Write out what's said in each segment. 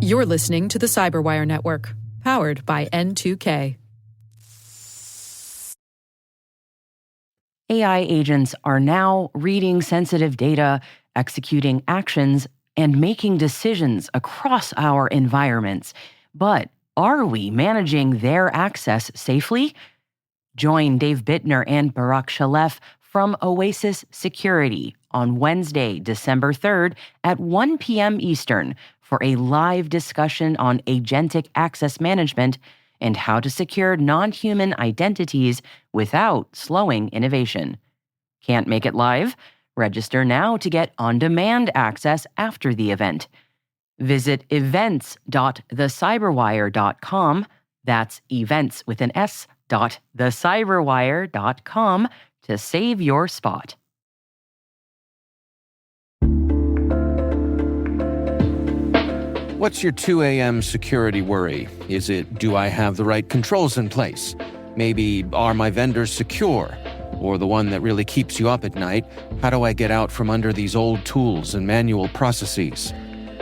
You're listening to the CyberWire Network, powered by N2K. AI agents are now reading sensitive data, executing actions, and making decisions across our environments. But are we managing their access safely? Join Dave Bittner and Barak Shalef from Oasis Security on Wednesday, December 3rd at 1 p.m. Eastern for a live discussion on agentic access management and how to secure non-human identities without slowing innovation. Can't make it live? Register now to get on-demand access after the event. Visit events.thecyberwire.com. That's events with an S, .thecyberwire.com to save your spot. What's your 2 a.m. security worry? Is it, do I have the right controls in place? Maybe, are my vendors secure? Or the one that really keeps you up at night, how do I get out from under these old tools and manual processes?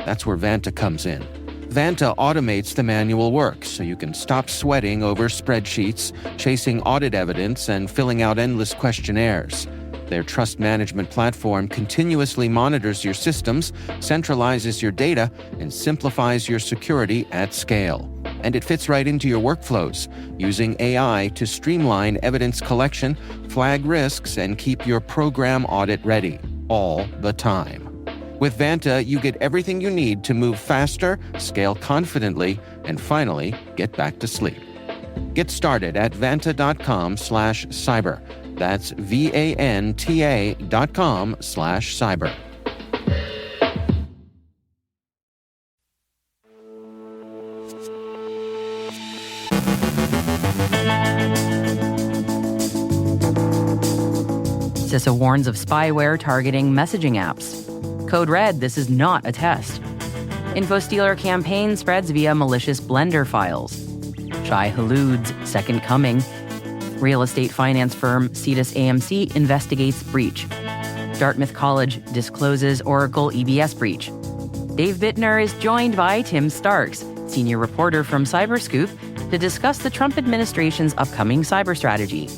That's where Vanta comes in. Vanta automates the manual work so you can stop sweating over spreadsheets, chasing audit evidence, and filling out endless questionnaires. Their trust management platform continuously monitors your systems, centralizes your data, and simplifies your security at scale. And it fits right into your workflows, using AI to streamline evidence collection, flag risks, and keep your program audit ready, all the time. With Vanta, you get everything you need to move faster, scale confidently, and finally, get back to sleep. Get started at vanta.com/cyber. That's VANTA.com/cyber. CISA warns of spyware targeting messaging apps. CodeRED, this is not a test. Infostealer campaign spreads via malicious Blender files. Shai-Hulud's second coming. Real estate finance firm CitusAMC investigates breach. Dartmouth College discloses Oracle EBS breach. Dave Bittner is joined by Tim Starks, senior reporter from CyberScoop, to discuss the Trump administration's upcoming cyber strategy.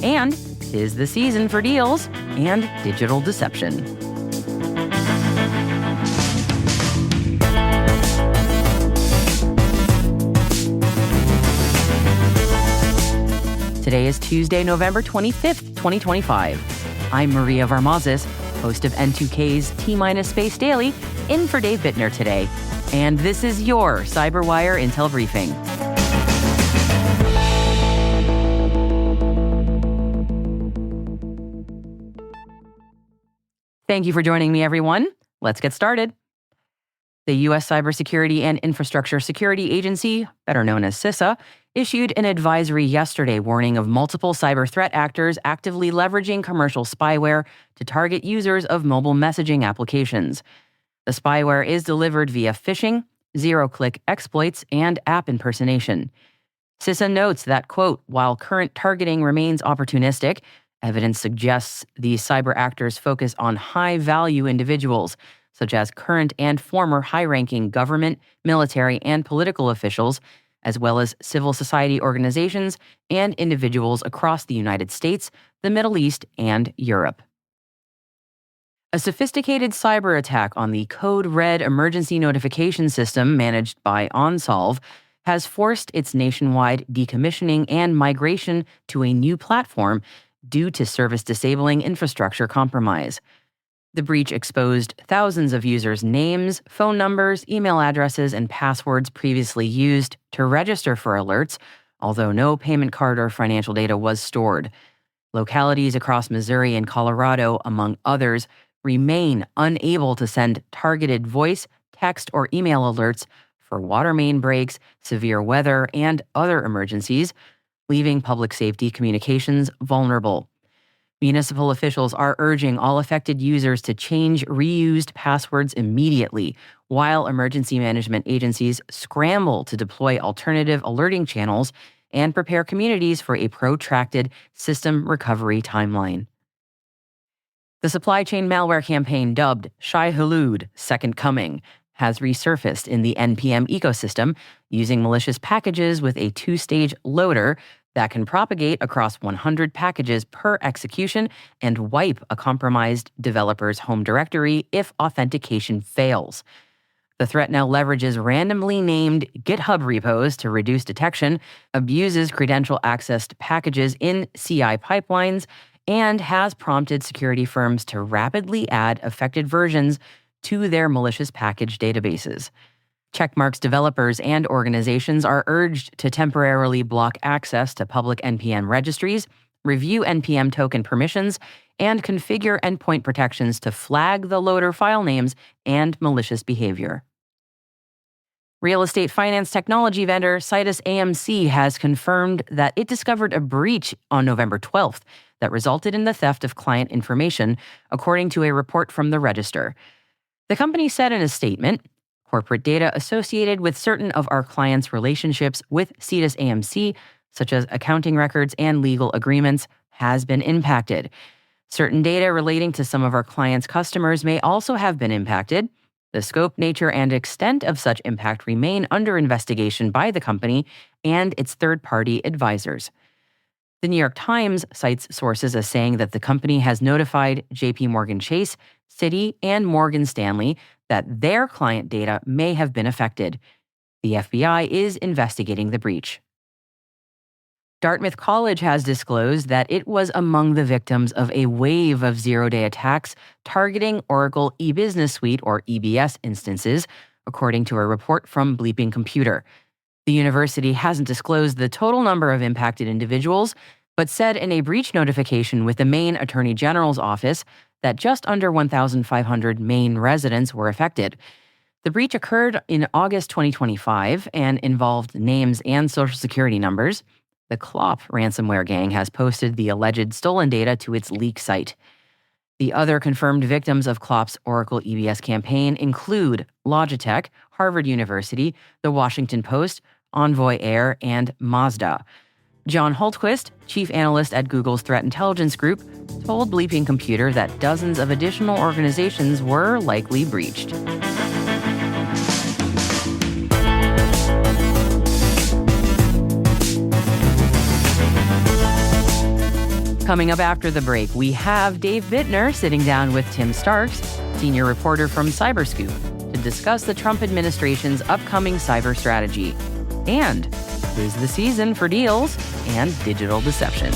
And 'tis the season for deals and digital deception. Today is Tuesday, November 25th, 2025. I'm Maria Varmazes, host of N2K's T- Space Daily, in for Dave Bittner today. And this is your CyberWire Intel Briefing. Thank you for joining me, everyone. Let's get started. The U.S. Cybersecurity and Infrastructure Security Agency, better known as CISA, issued an advisory yesterday warning of multiple cyber threat actors actively leveraging commercial spyware to target users of mobile messaging applications. The spyware is delivered via phishing, zero-click exploits, and app impersonation. CISA notes that, quote, while current targeting remains opportunistic, evidence suggests these cyber actors focus on high-value individuals, such as current and former high-ranking government, military, and political officials, as well as civil society organizations and individuals across the United States, the Middle East, and Europe. A sophisticated cyber attack on the CodeRED emergency notification system managed by OnSolve has forced its nationwide decommissioning and migration to a new platform due to service-disabling infrastructure compromise. The breach exposed thousands of users' names, phone numbers, email addresses, and passwords previously used to register for alerts, although no payment card or financial data was stored. Localities across Missouri and Colorado, among others, remain unable to send targeted voice, text, or email alerts for water main breaks, severe weather, and other emergencies, leaving public safety communications vulnerable. Municipal officials are urging all affected users to change reused passwords immediately, while emergency management agencies scramble to deploy alternative alerting channels and prepare communities for a protracted system recovery timeline. The supply chain malware campaign dubbed Shai-Hulud Second Coming has resurfaced in the NPM ecosystem using malicious packages with a two-stage loader that can propagate across 100 packages per execution and wipe a compromised developer's home directory if authentication fails. The threat now leverages randomly named GitHub repos to reduce detection, abuses credential-accessed packages in CI pipelines, and has prompted security firms to rapidly add affected versions to their malicious package databases. Checkmarx developers and organizations are urged to temporarily block access to public NPM registries, review NPM token permissions, and configure endpoint protections to flag the loader file names and malicious behavior. Real estate finance technology vendor CitusAMC has confirmed that it discovered a breach on November 12th that resulted in the theft of client information, according to a report from the Register. The company said in a statement, "Corporate data associated with certain of our clients' relationships with CitusAMC, such as accounting records and legal agreements, has been impacted. Certain data relating to some of our clients' customers may also have been impacted. The scope, nature, and extent of such impact remain under investigation by the company and its third-party advisors." The New York Times cites sources as saying that the company has notified JP Morgan Chase, Citi, and Morgan Stanley that their client data may have been affected. The FBI is investigating the breach. Dartmouth College has disclosed that it was among the victims of a wave of zero-day attacks targeting Oracle eBusiness Suite or EBS instances, according to a report from Bleeping Computer. The university hasn't disclosed the total number of impacted individuals, but said in a breach notification with the Maine Attorney General's office that just under 1,500 Maine residents were affected. The breach occurred in August 2025 and involved names and social security numbers. The Clop ransomware gang has posted the alleged stolen data to its leak site. The other confirmed victims of Clop's Oracle EBS campaign include Logitech, Harvard University, The Washington Post, Envoy Air, and Mazda. John Hultquist, chief analyst at Google's Threat Intelligence Group, told Bleeping Computer that dozens of additional organizations were likely breached. Coming up after the break, we have Dave Bittner sitting down with Tim Starks, senior reporter from CyberScoop, to discuss the Trump administration's upcoming cyber strategy. And 'tis the season for deals and digital deception.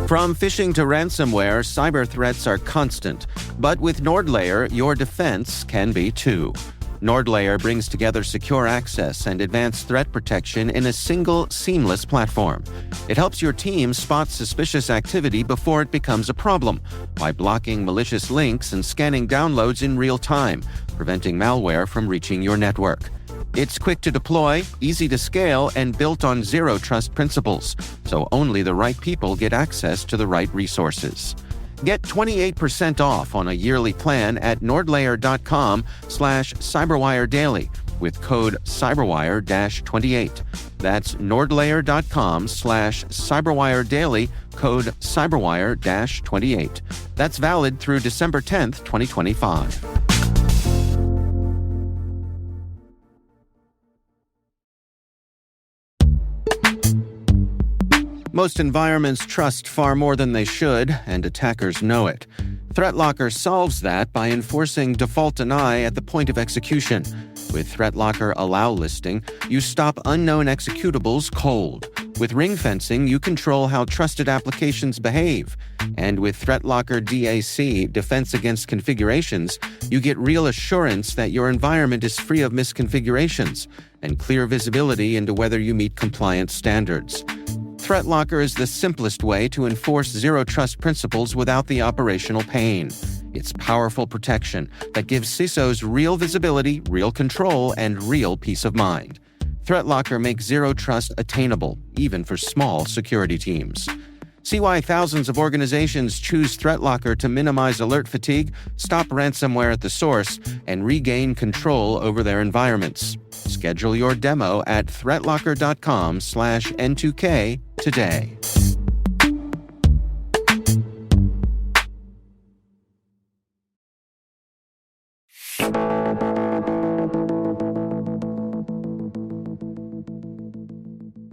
From phishing to ransomware, cyber threats are constant. But with NordLayer, your defense can be too. NordLayer brings together secure access and advanced threat protection in a single, seamless platform. It helps your team spot suspicious activity before it becomes a problem by blocking malicious links and scanning downloads in real time, preventing malware from reaching your network. It's quick to deploy, easy to scale, and built on zero-trust principles, so only the right people get access to the right resources. Get 28% off on a yearly plan at nordlayer.com/CyberWireDaily with code CyberWire-28. That's nordlayer.com/CyberWireDaily, code CyberWire-28. That's valid through December 10th, 2025. Most environments trust far more than they should, and attackers know it. ThreatLocker solves that by enforcing default deny at the point of execution. With ThreatLocker Allow listing, you stop unknown executables cold. With ring fencing, you control how trusted applications behave. And with ThreatLocker DAC, Defense Against Configurations, you get real assurance that your environment is free of misconfigurations and clear visibility into whether you meet compliance standards. ThreatLocker is the simplest way to enforce zero-trust principles without the operational pain. It's powerful protection that gives CISOs real visibility, real control, and real peace of mind. ThreatLocker makes zero-trust attainable, even for small security teams. See why thousands of organizations choose ThreatLocker to minimize alert fatigue, stop ransomware at the source, and regain control over their environments. Schedule your demo at threatlocker.com/N2K today.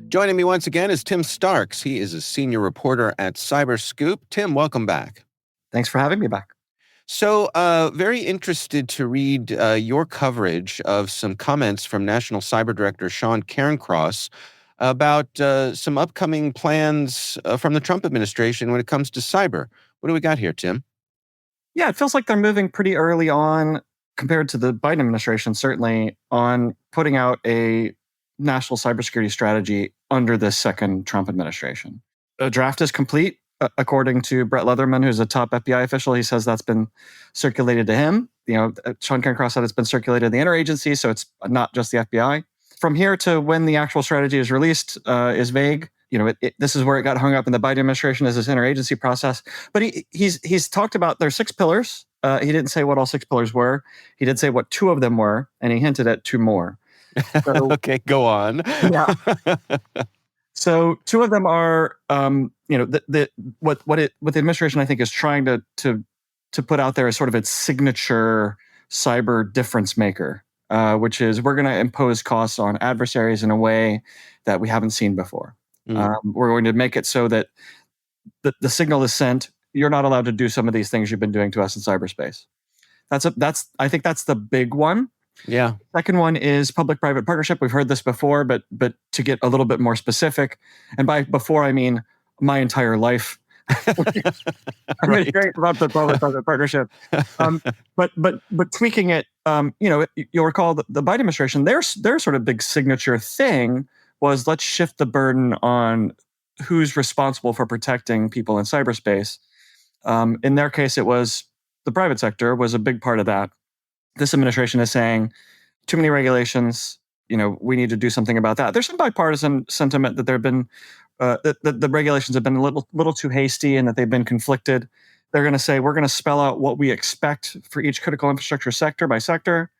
Joining me once again is Tim Starks. He is a senior reporter at CyberScoop. Tim, welcome back. Thanks for having me back. So, very interested to read your coverage of some comments from National Cyber Director Sean Cairncross about some upcoming plans from the Trump administration when it comes to cyber. What do we got here, Tim? Yeah, it feels like they're moving pretty early on compared to the Biden administration, certainly, on putting out a national cybersecurity strategy under this second Trump administration. A draft is complete, according to Brett Leatherman, who's a top FBI official. He says that's been circulated to him. Sean Cairncross said it's been circulated to the interagency, so it's not just the FBI. From here to when the actual strategy is released is vague. This is where it got hung up in the Biden administration, as this interagency process. But he's talked about there's 6 pillars. He didn't say what all 6 pillars were. He did say what 2 of them were, and he hinted at 2 more. So, okay, go on. Yeah. So 2 of them are, what the administration I think is trying to put out there as sort of its signature cyber difference maker, which is we're going to impose costs on adversaries in a way that we haven't seen before. We're going to make it so that the signal is sent. You're not allowed to do some of these things you've been doing to us in cyberspace. I think that's the big one. Yeah. Second one is public-private partnership. We've heard this before, but to get a little bit more specific, and by before I mean my entire life. I'm great about the public-private partnership, but tweaking it. You'll recall the Biden administration. Their sort of big signature thing was let's shift the burden on who's responsible for protecting people in cyberspace. In their case, it was the private sector was a big part of that. This administration is saying too many regulations. We need to do something about that. There's some bipartisan sentiment that there have been that the regulations have been a little too hasty and that they've been conflicted. They're going to say we're going to spell out what we expect for each critical infrastructure sector by sector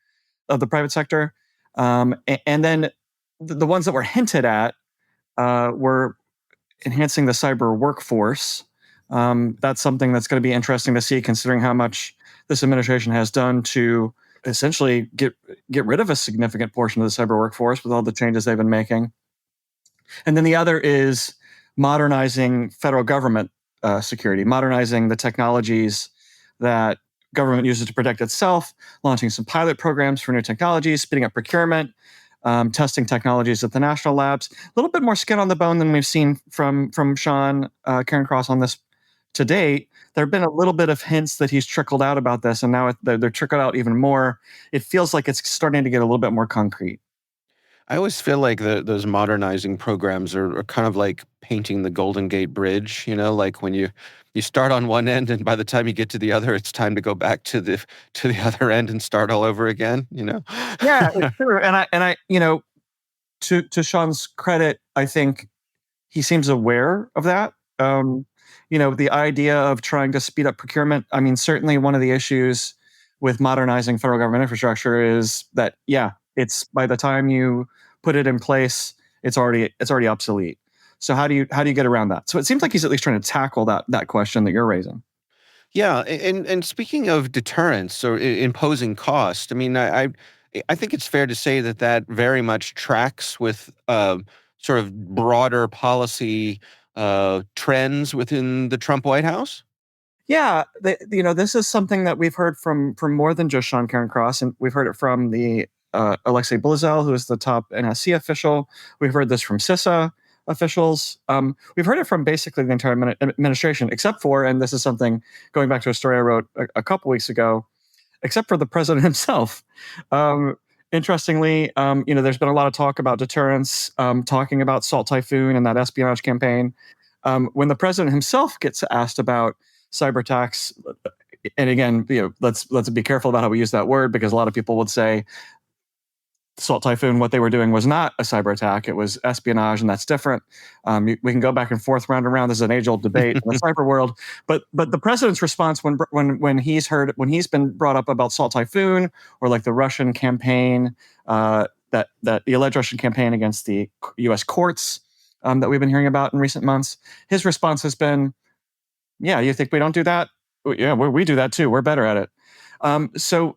of the private sector, and then the ones that were hinted at were enhancing the cyber workforce. That's something that's going to be interesting to see, considering how much this administration has done to essentially get rid of a significant portion of the cyber workforce with all the changes they've been making. And then the other is modernizing federal government security, modernizing the technologies that government uses to protect itself, launching some pilot programs for new technologies, speeding up procurement, testing technologies at the national labs. A little bit more skin on the bone than we've seen from Sean Cairncross on this to date. There have been a little bit of hints that he's trickled out about this, and now they're trickled out even more. It feels like it's starting to get a little bit more concrete. I always feel like those modernizing programs are kind of like painting the Golden Gate Bridge, like when you start on one end and by the time you get to the other, it's time to go back to the other end and start all over again, Yeah, it's true. And I to Sean's credit, I think he seems aware of that. The idea of trying to speed up procurement. I mean, certainly one of the issues with modernizing federal government infrastructure is that, it's by the time you put it in place, it's already obsolete. So how do you get around that? So it seems like he's at least trying to tackle that question that you're raising. Yeah, and speaking of deterrence or imposing cost, I mean, I think it's fair to say that very much tracks with sort of broader policy trends within the Trump White House? Yeah, this is something that we've heard from more than just Sean Cairncross, and we've heard it from the Alexei Blizel, who is the top NSC official. We've heard this from CISA officials. We've heard it from basically the entire administration, except for, and this is something going back to a story I wrote a couple weeks ago, except for the president himself. Interestingly, there's been a lot of talk about deterrence, talking about Salt Typhoon and that espionage campaign. When the president himself gets asked about cyber attacks, and again, let's be careful about how we use that word, because a lot of people would say Salt Typhoon, what they were doing was not a cyber attack; it was espionage, and that's different. We can go back and forth, round and round. This is an age-old debate in the cyber world. But the president's response when he's been brought up about Salt Typhoon or like the Russian campaign that the alleged Russian campaign against the U.S. courts that we've been hearing about in recent months. His response has been, "Yeah, you think we don't do that? Yeah, we do that too. We're better at it." So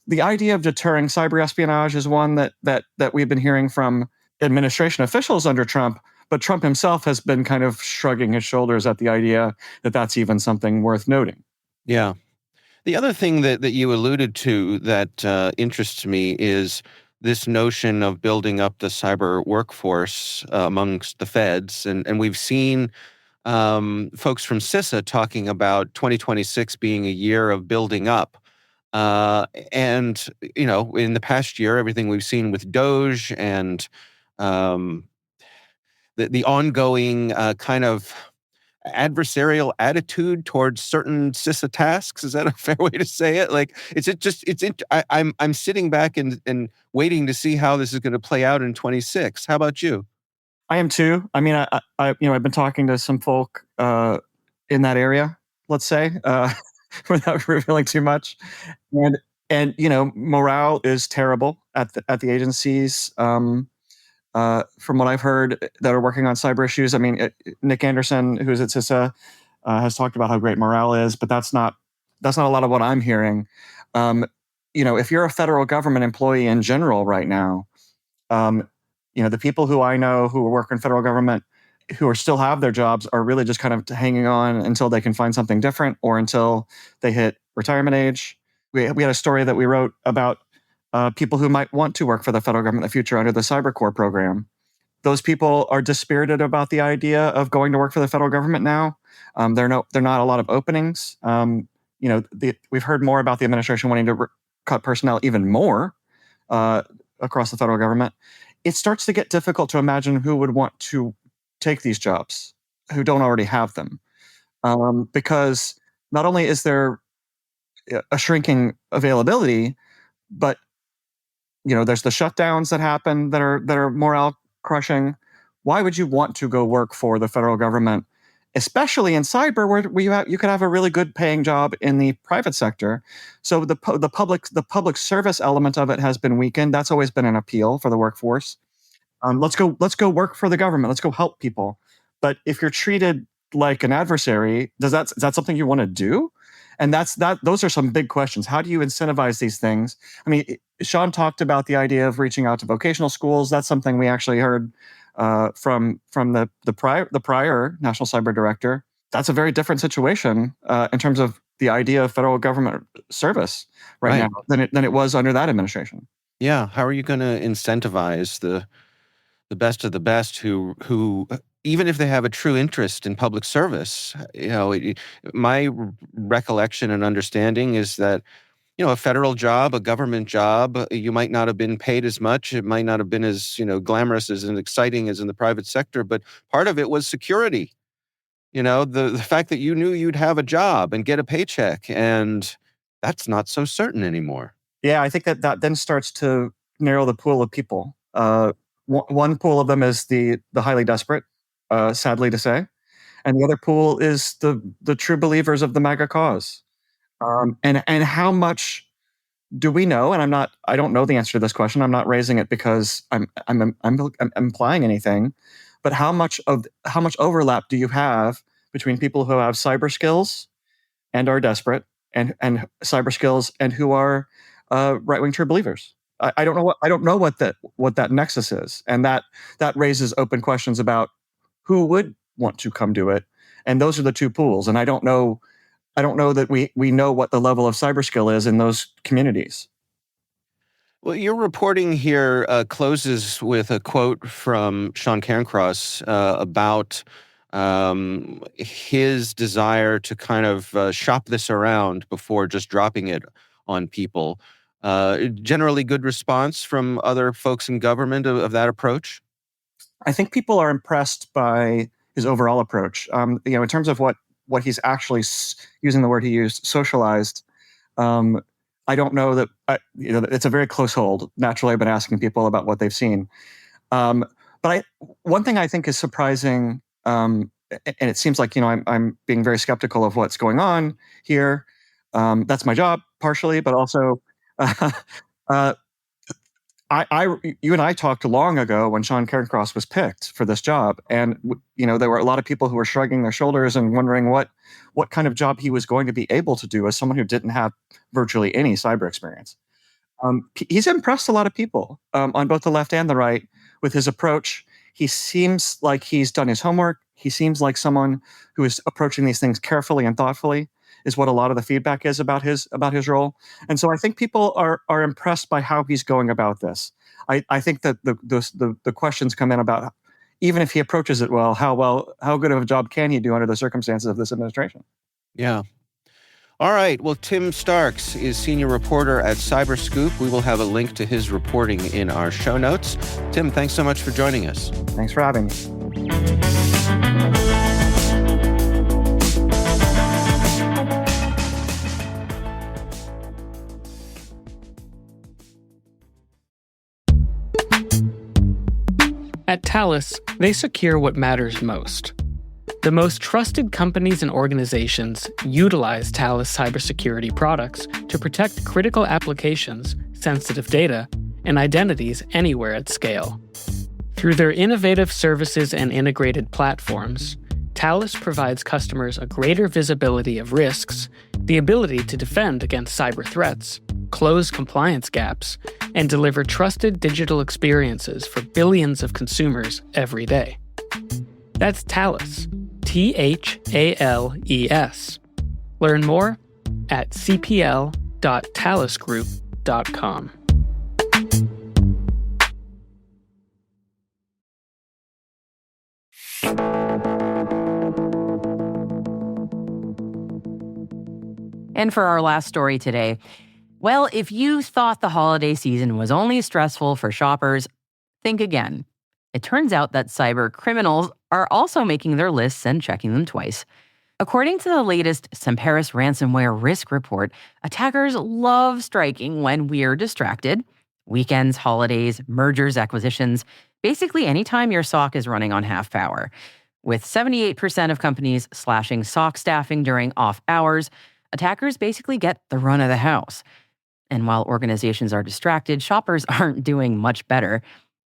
the idea of deterring cyber espionage is one that we've been hearing from administration officials under Trump, but Trump himself has been kind of shrugging his shoulders at the idea that that's even something worth noting. Yeah. The other thing that you alluded to that interests me is this notion of building up the cyber workforce amongst the feds. And we've seen folks from CISA talking about 2026 being a year of building up. And, in the past year, everything we've seen with Doge and um, the ongoing kind of adversarial attitude towards certain CISA tasks. Is that a fair way to say it? Like, I'm sitting back and waiting to see how this is going to play out in 26. How about you? I am too. I mean, I've been talking to some folk in that area, let's say, without revealing too much, and morale is terrible at the agencies. From what I've heard that are working on cyber issues, I mean, Nick Anderson, who's at CISA, has talked about how great morale is, but that's not a lot of what I'm hearing. If you're a federal government employee in general right now, the people who I know who work in federal government who still have their jobs are really just kind of hanging on until they can find something different or until they hit retirement age. We had a story that we wrote about people who might want to work for the federal government in the future under the Cyber Corps program. Those people are dispirited about the idea of going to work for the federal government now. There are not a lot of openings. We've heard more about the administration wanting to cut personnel even more across the federal government. It starts to get difficult to imagine who would want to take these jobs who don't already have them, because not only is there a shrinking availability, but there's the shutdowns that happen that are morale crushing. Why would you want to go work for the federal government, especially in cyber, where you could have a really good paying job in the private sector? So the public service element of it has been weakened. That's always been an appeal for the workforce. Let's go work for the government. Let's go help people. But if you're treated like an adversary, is that something you want to do? And those are some big questions. How do you incentivize these things? I mean, Sean talked about the idea of reaching out to vocational schools. That's something we actually heard from the prior National Cyber Director. That's a very different situation in terms of the idea of federal government service right now than it was under that administration. Yeah, how are you going to incentivize the best of the best who even if they have a true interest in public service? My recollection and understanding is that a federal job, a government job, you might not have been paid as much. It might not have been as glamorous as and exciting as in the private sector, but part of it was security. The fact that you knew you'd have a job and get a paycheck, and that's not so certain anymore. Yeah, I think that then starts to narrow the pool of people. One pool of them is the highly desperate, sadly to say, and the other pool is the true believers of the MAGA cause. And how much do we know? And I don't know the answer to this question. I'm not raising it because I'm implying anything, but how much overlap do you have between people who have cyber skills and are desperate, and cyber skills and who are right-wing true believers? I don't know what that nexus is, and that raises open questions about who would want to come do it. And those are the two pools. And I don't know that we know what the level of cyber skill is in those communities. Well, your reporting here closes with a quote from Sean Cairncross about his desire to kind of shop this around before just dropping it on people. Generally good response from other folks in government of that approach? I think people are impressed by his overall approach. In terms of what he's actually using the word he used, socialized. I don't know that it's a very close hold. Naturally, I've been asking people about what they've seen. But one thing I think is surprising, and it seems like I'm being very skeptical of what's going on here. That's my job partially, but also I you and I talked long ago when Sean Cairncross was picked for this job, and there were a lot of people who were shrugging their shoulders and wondering what kind of job he was going to be able to do as someone who didn't have virtually any cyber experience. He's impressed a lot of people on both the left and the right with his approach. He seems like he's done his homework. He seems like someone who is approaching these things carefully and thoughtfully, is what a lot of the feedback is about his role. And so I think people are impressed by how he's going about this. I think that the questions come in about, even if he approaches it well, how good of a job can he do under the circumstances of this administration? Yeah. All right. Well, Tim Starks is senior reporter at CyberScoop. We will have a link to his reporting in our show notes. Tim, thanks so much for joining us. Thanks for having me. At Thales, they secure what matters most. The most trusted companies and organizations utilize Thales cybersecurity products to protect critical applications, sensitive data, and identities anywhere at scale. Through their innovative services and integrated platforms, Thales provides customers a greater visibility of risks, the ability to defend against cyber threats, close compliance gaps, and deliver trusted digital experiences for billions of consumers every day. That's Thales, THALES. Learn more at cpl.thalesgroup.com. And for our last story today, well, if you thought the holiday season was only stressful for shoppers, think again. It turns out that cyber criminals are also making their lists and checking them twice. According to the latest Semperis ransomware risk report, attackers love striking when we're distracted. Weekends, holidays, mergers, acquisitions, basically anytime your SOC is running on half power. With 78% of companies slashing SOC staffing during off hours, attackers basically get the run of the house. And while organizations are distracted, shoppers aren't doing much better.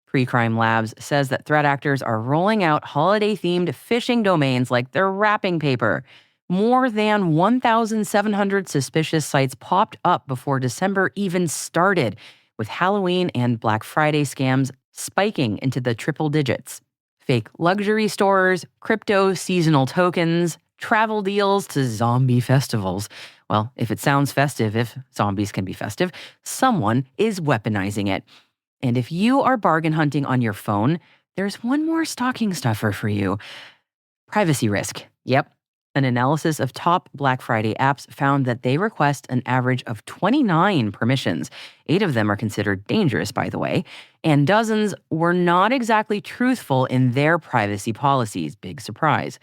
Pre-Crime Labs says that threat actors are rolling out holiday-themed phishing domains like they're wrapping paper. More than 1,700 suspicious sites popped up before December even started, with Halloween and Black Friday scams spiking into the triple digits. Fake luxury stores, crypto seasonal tokens, travel deals to zombie festivals. Well, if it sounds festive, if zombies can be festive, someone is weaponizing it. And if you are bargain hunting on your phone, there's one more stocking stuffer for you. Privacy risk. Yep. An analysis of top Black Friday apps found that they request an average of 29 permissions. 8 of them are considered dangerous, by the way, and dozens were not exactly truthful in their privacy policies. Big surprise.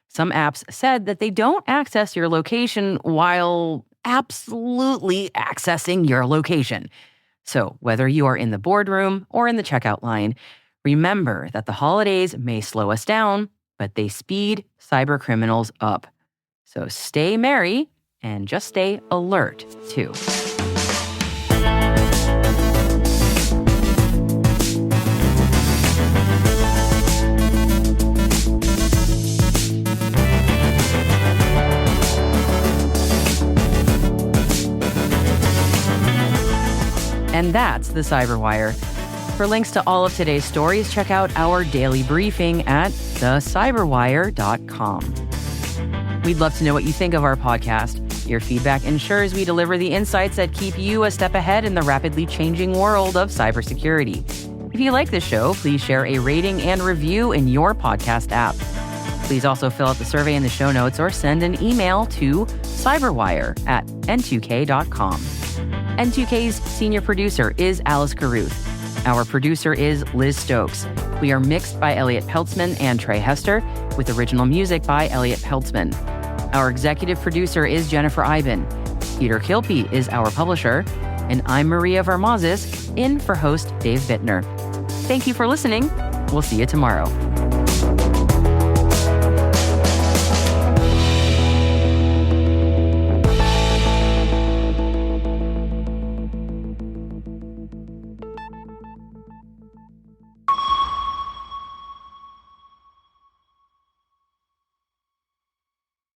Some apps said that they don't access your location while absolutely accessing your location. So whether you are in the boardroom or in the checkout line, remember that the holidays may slow us down, but they speed cyber criminals up. So stay merry and just stay alert, too. And that's the CyberWire. For links to all of today's stories, check out our daily briefing at thecyberwire.com. We'd love to know what you think of our podcast. Your feedback ensures we deliver the insights that keep you a step ahead in the rapidly changing world of cybersecurity. If you like this show, please share a rating and review in your podcast app. Please also fill out the survey in the show notes or send an email to cyberwire@n2k.com. N2K's senior producer is Alice Carruth. Our producer is Liz Stokes. We are mixed by Elliot Peltzman and Trey Hester, with original music by Elliot Peltzman. Our executive producer is Jennifer Iben. Peter Kilpie is our publisher. And I'm Maria Varmazis, in for host Dave Bittner. Thank you for listening. We'll see you tomorrow.